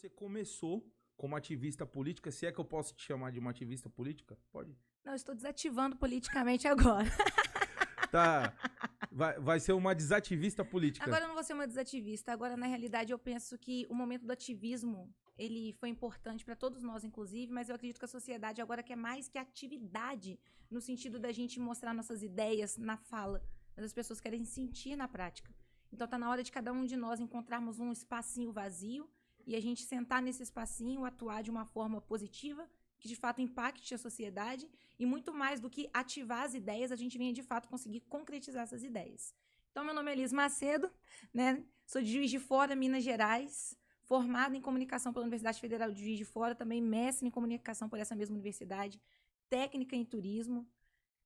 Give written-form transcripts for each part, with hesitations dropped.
você começou como ativista política, se é que eu posso te chamar de uma ativista política? Pode? Não, eu estou desativando politicamente agora. Tá. Vai ser uma desativista política. Agora eu não vou ser uma desativista. Agora, na realidade, eu penso que o momento do ativismo, ele foi importante para todos nós, inclusive, mas eu acredito que a sociedade agora quer mais que atividade, no sentido da gente mostrar nossas ideias na fala, mas as pessoas querem sentir na prática. Então tá na hora de cada um de nós encontrarmos um espacinho vazio e a gente sentar nesse espacinho, atuar de uma forma positiva, que de fato impacte a sociedade, e muito mais do que ativar as ideias, a gente venha de fato conseguir concretizar essas ideias. Então, meu nome é Elis Macedo, né? Sou de Juiz de Fora, Minas Gerais, formada em comunicação pela Universidade Federal de Juiz de Fora, também mestre em comunicação por essa mesma universidade, técnica em turismo.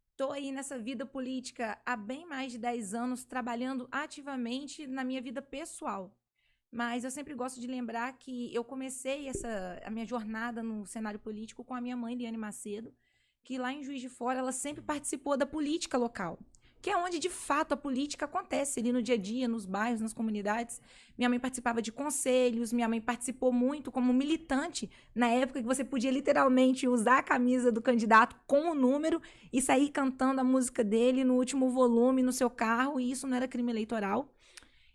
Estou aí nessa vida política há bem mais de 10 anos, trabalhando ativamente na minha vida pessoal. Mas eu sempre gosto de lembrar que eu comecei a minha jornada no cenário político com a minha mãe, Liane Macedo, que lá em Juiz de Fora ela sempre participou da política local, que é onde de fato a política acontece, ali no dia a dia, nos bairros, nas comunidades. Minha mãe participava de conselhos, minha mãe participou muito como militante, na época que você podia literalmente usar a camisa do candidato com o número e sair cantando a música dele no último volume no seu carro, e isso não era crime eleitoral.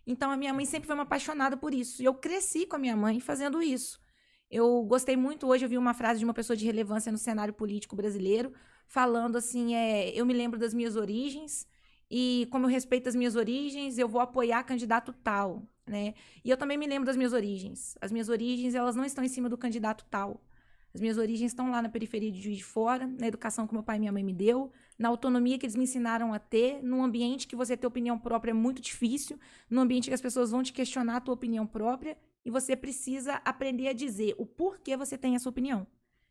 Então, a minha mãe sempre foi uma apaixonada por isso. E eu cresci com a minha mãe fazendo isso. Eu gostei muito, hoje eu vi uma frase de uma pessoa de relevância no cenário político brasileiro, falando assim, eu me lembro das minhas origens, e como eu respeito as minhas origens, eu vou apoiar candidato tal, né? E eu também me lembro das minhas origens. As minhas origens, elas não estão em cima do candidato tal. As minhas origens estão lá na periferia de Juiz de Fora, na educação que meu pai e minha mãe me deu, na autonomia que eles me ensinaram a ter, num ambiente que você ter opinião própria é muito difícil, num ambiente que as pessoas vão te questionar a tua opinião própria, e você precisa aprender a dizer o porquê você tem essa opinião.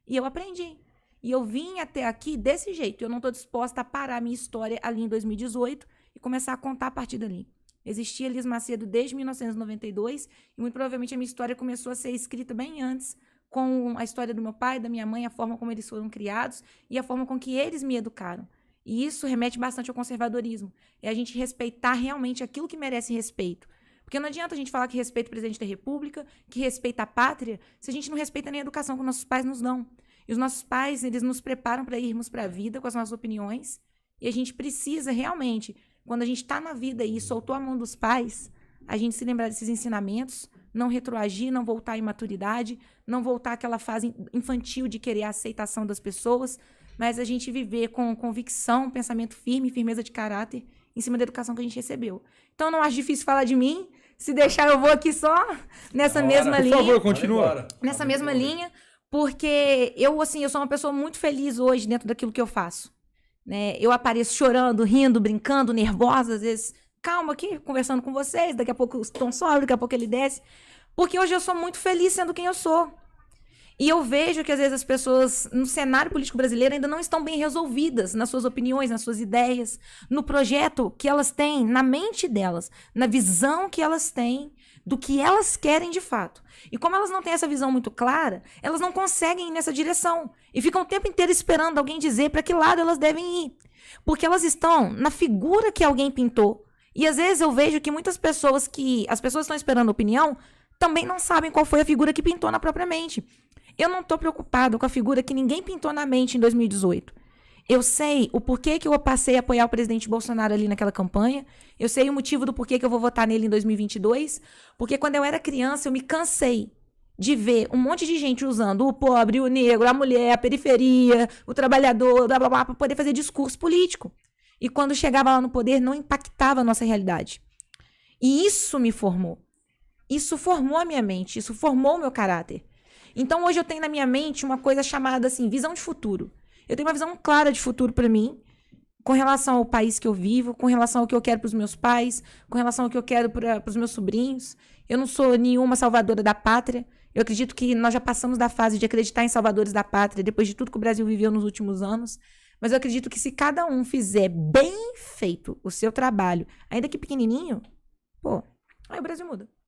E eu aprendi. E eu vim até aqui desse jeito. Eu não estou disposta a parar a minha história ali em 2018 e começar a contar a partir dali. Existia Elis Macedo desde 1992, e muito provavelmente a minha história começou a ser escrita bem antes, com a história do meu pai, da minha mãe, a forma como eles foram criados e a forma com que eles me educaram. E isso remete bastante ao conservadorismo. É a gente respeitar realmente aquilo que merece respeito. Porque não adianta a gente falar que respeita o presidente da República, que respeita a pátria, se a gente não respeita nem a educação que nossos pais nos dão. E os nossos pais, eles nos preparam para irmos para a vida com as nossas opiniões. E a gente precisa realmente, quando a gente está na vida e soltou a mão dos pais, a gente se lembrar desses ensinamentos, não retroagir, não voltar à imaturidade, não voltar àquela fase infantil de querer a aceitação das pessoas, mas a gente viver com convicção, pensamento firme, firmeza de caráter, em cima da educação que a gente recebeu. Então, eu não acho difícil falar de mim. Se deixar, eu vou aqui só nessa mesma linha. Por favor, continua. Nessa mesma linha, porque eu sou uma pessoa muito feliz hoje dentro daquilo que eu faço. Né? Eu apareço chorando, rindo, brincando, nervosa, às vezes... Calma aqui, conversando com vocês, daqui a pouco o tom sobe, daqui a pouco ele desce. Porque hoje eu sou muito feliz sendo quem eu sou. E eu vejo que, às vezes, as pessoas no cenário político brasileiro ainda não estão bem resolvidas nas suas opiniões, nas suas ideias, no projeto que elas têm, na mente delas, na visão que elas têm do que elas querem de fato. E como elas não têm essa visão muito clara, elas não conseguem ir nessa direção. E ficam o tempo inteiro esperando alguém dizer para que lado elas devem ir. Porque elas estão na figura que alguém pintou. E às vezes eu vejo que muitas pessoas as pessoas estão esperando opinião, também não sabem qual foi a figura que pintou na própria mente. Eu não estou preocupado com a figura que ninguém pintou na mente em 2018. Eu sei o porquê que eu passei a apoiar o presidente Bolsonaro ali naquela campanha. Eu sei o motivo do porquê que eu vou votar nele em 2022. Porque quando eu era criança, eu me cansei de ver um monte de gente usando o pobre, o negro, a mulher, a periferia, o trabalhador, blá, blá, blá, para poder fazer discurso político. E quando chegava lá no poder, não impactava a nossa realidade. E isso me formou. Isso formou a minha mente, isso formou o meu caráter. Então, hoje eu tenho na minha mente uma coisa chamada, assim, visão de futuro. Eu tenho uma visão clara de futuro para mim, com relação ao país que eu vivo, com relação ao que eu quero para os meus pais, com relação ao que eu quero para os meus sobrinhos. Eu não sou nenhuma salvadora da pátria. Eu acredito que nós já passamos da fase de acreditar em salvadores da pátria, depois de tudo que o Brasil viveu nos últimos anos. Mas eu acredito que se cada um fizer bem feito o seu trabalho, ainda que pequenininho, aí o Brasil muda.